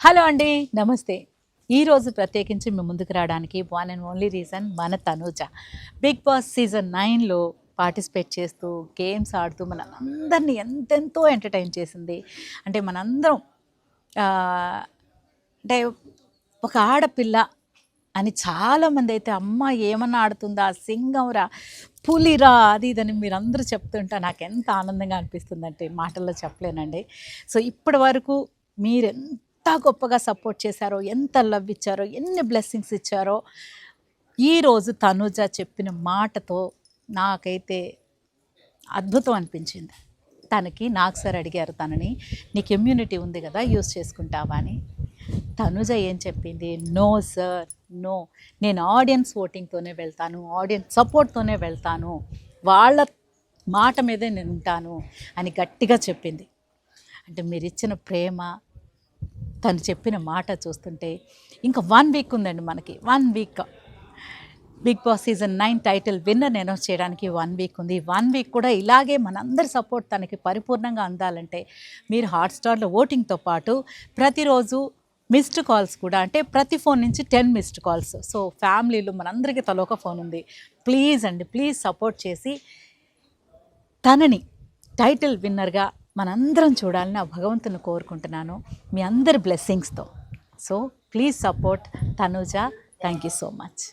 Hello అండి, నమస్తే. ఈరోజు ప్రత్యేకించి మీ ముందుకు రావడానికి వన్ అండ్ ఓన్లీ రీజన్ మన తనూజ. బిగ్ బాస్ సీజన్ 9లో పార్టిసిపేట్ చేస్తూ గేమ్స్ ఆడుతూ మనందరినీ ఎంతెంతో ఎంటర్టైన్ చేసింది. అంటే మనందరం అంటే ఒక ఆడపిల్ల అని చాలామంది అయితే అమ్మ ఏమన్నా ఆడుతుందా, సింగంరా, పులిరా, అది ఇదని మీరందరూ చెప్తుంటే నాకు ఎంత ఆనందంగా అనిపిస్తుందంటే మాటల్లో చెప్పలేనండి. సో ఇప్పటి వరకు మీరెంత గొప్పగా సపోర్ట్ చేశారో, ఎంత లవ్ ఇచ్చారో, ఎన్ని బ్లెస్సింగ్స్ ఇచ్చారో, ఈరోజు తనుజ చెప్పిన మాటతో నాకైతే అద్భుతం అనిపించింది. నాకు సార్ అడిగారు తనని, నీకు ఇమ్యూనిటీ ఉంది కదా, యూస్ చేసుకుంటావా అని. తనుజ ఏం చెప్పింది, నో సార్, నో, నేను ఆడియన్స్ ఓటింగ్తోనే వెళ్తాను, ఆడియన్స్ సపోర్ట్తోనే వెళ్తాను, వాళ్ళ మాట మీదే నేను ఉంటాను అని గట్టిగా చెప్పింది. అంటే మీరు ఇచ్చిన ప్రేమ, తను చెప్పిన మాట చూస్తుంటే ఇంకా 1 వీక్ ఉందండి మనకి. 1 week Bigg boss season 9 title winner announce చేయడానికి 1 వీక్ ఉంది. 1 వీక్ కూడా ఇలాగే మనందరి సపోర్ట్ తనకి పరిపూర్ణంగా అందాలంటే మీరు హాట్‌స్టార్లో ఓటింగ్తో పాటు ప్రతిరోజు మిస్డ్ కాల్స్ కూడా, అంటే ప్రతి ఫోన్ నుంచి 10 మిస్డ్ కాల్స్. సో ఫ్యామిలీలో మనందరికీ తలోక ఫోన్ ఉంది. ప్లీజ్ అండి, ప్లీజ్ సపోర్ట్ చేసి తనని టైటిల్ విన్నర్గా మనందరం చూడాలని ఆ భగవంతుని కోరుకుంటున్నాను, మీ అందరి బ్లెస్సింగ్స్తో. So please support Tanuja. Thank you so much.